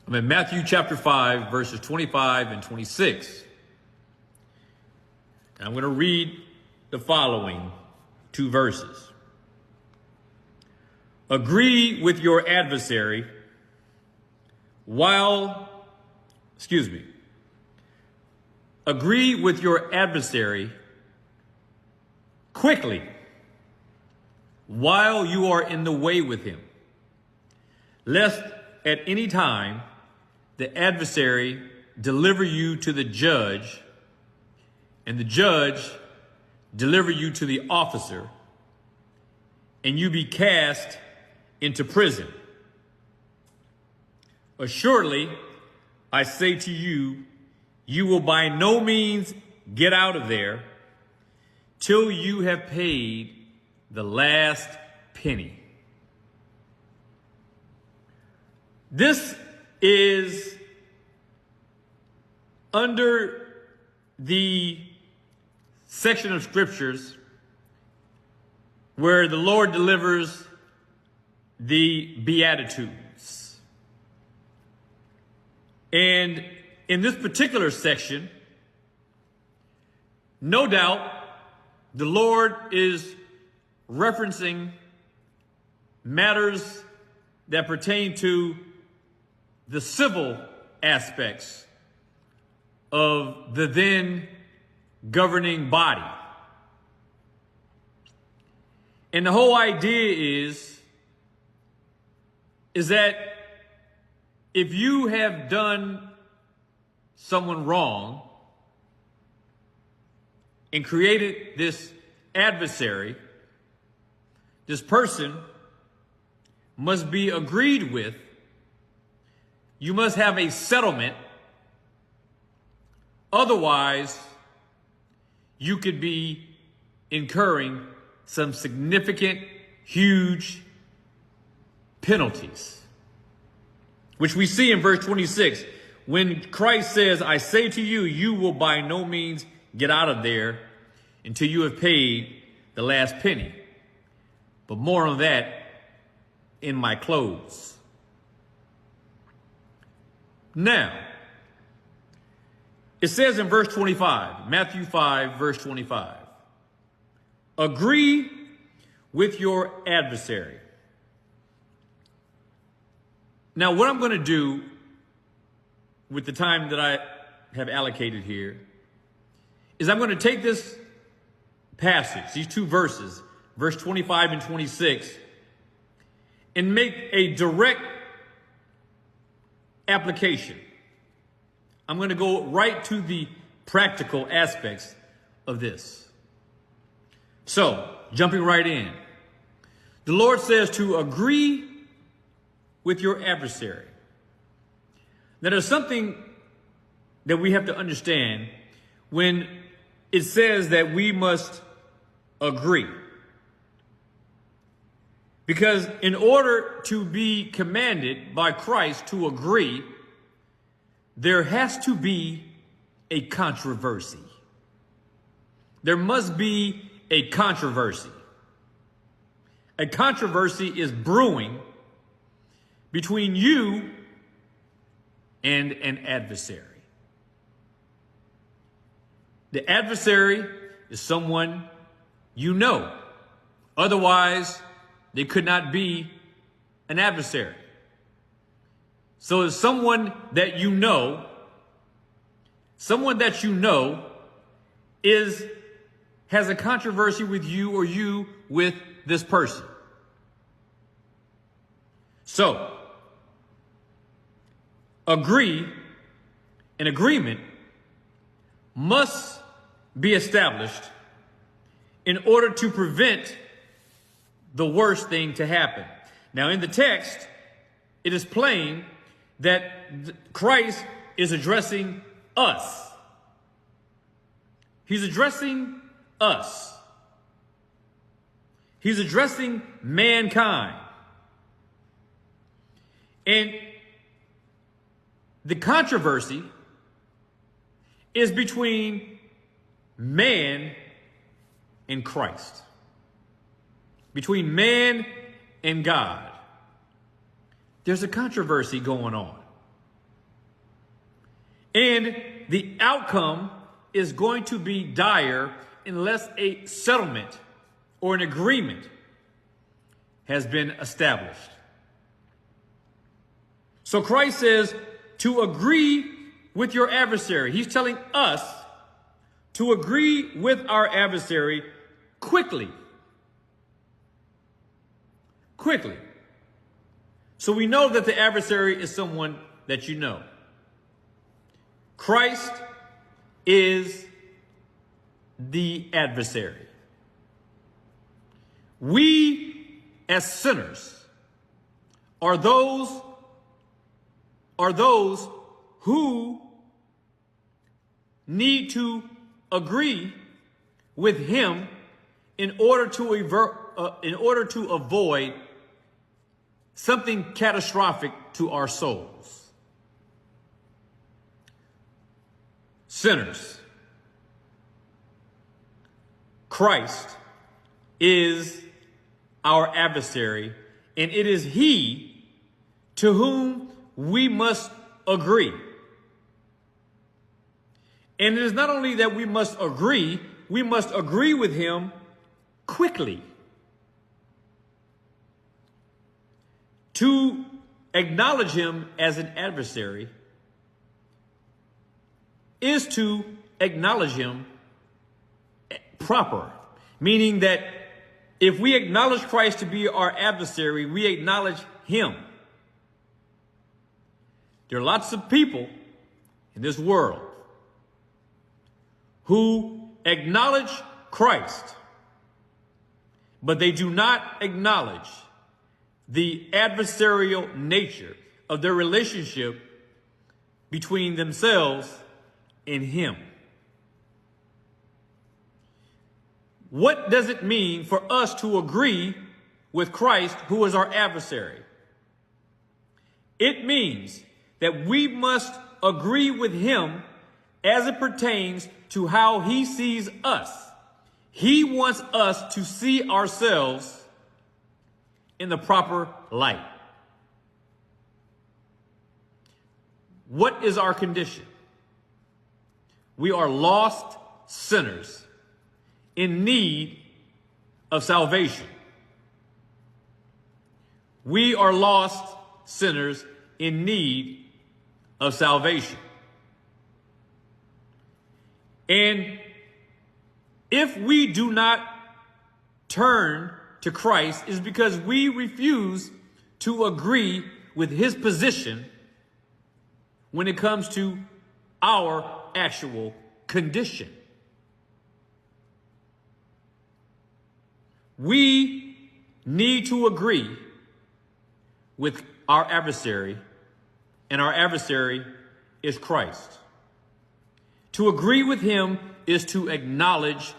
I'm in Matthew chapter 5, verses 25 and 26. And I'm going to read the following two verses. Agree with your adversary Agree with your adversary quickly while you are in the way with him, lest at any time the adversary deliver you to the judge, and the judge deliver you to the officer, and you be cast into prison. Assuredly, I say to you, you will by no means get out of there till you have paid the last penny. This is under the section of scriptures where the Lord delivers the Beatitudes. And in this particular section, no doubt the Lord is referencing matters that pertain to the civil aspects of the then governing body. And the whole idea is that if you have done someone wrong and created this adversary, this person must be agreed with. You must have a settlement. Otherwise, you could be incurring some significant, huge penalties, which we see in verse 26. When Christ says, I say to you, you will by no means get out of there until you have paid the last penny. But more on that in my close. Now, it says in verse 25, Matthew 5, verse 25, agree with your adversary. Now, what I'm going to do with the time that I have allocated here is I'm going to take this passage, these two verses, verse 25 and 26, and make a direct application. I'm going to go right to the practical aspects of this. So, jumping right in, the Lord says to agree with your adversary. Now, there's something that we have to understand when it says that we must agree. Because in order to be commanded by Christ to agree, there has to be a controversy. There must be a controversy. A controversy is brewing between you and an adversary. The adversary is someone you know. Otherwise, they could not be an adversary. So it's someone that you know has a controversy with you or you with this person. So, an agreement must be established in order to prevent the worst thing to happen. Now, in the text, it is plain that Christ is addressing us. He's addressing us. He's addressing mankind. And the controversy is between man and Christ. Between man and God. There's a controversy going on. And the outcome is going to be dire unless a settlement or an agreement has been established. So Christ says to agree with your adversary. He's telling us to agree with our adversary quickly. Quickly. So we know that the adversary is someone that you know. Christ is the adversary. We as sinners are those who need to agree with him in order to avoid something catastrophic to our souls. Sinners. Christ is our adversary, and it is he to whom we must agree. And it is not only that we must agree with him quickly. To acknowledge him as an adversary is to acknowledge him proper, meaning that if we acknowledge Christ to be our adversary, we acknowledge him. There are lots of people in this world who acknowledge Christ, but they do not acknowledge the adversarial nature of their relationship between themselves and him. What does it mean for us to agree with Christ, who is our adversary? It means that we must agree with him as it pertains to how he sees us. He wants us to see ourselves in the proper light. What is our condition? We are lost sinners in need of salvation. We are lost sinners in need of salvation. And if we do not turn to Christ, it's because we refuse to agree with his position when it comes to our actual condition. We need to agree with our adversary, and our adversary is Christ. To agree with him is to acknowledge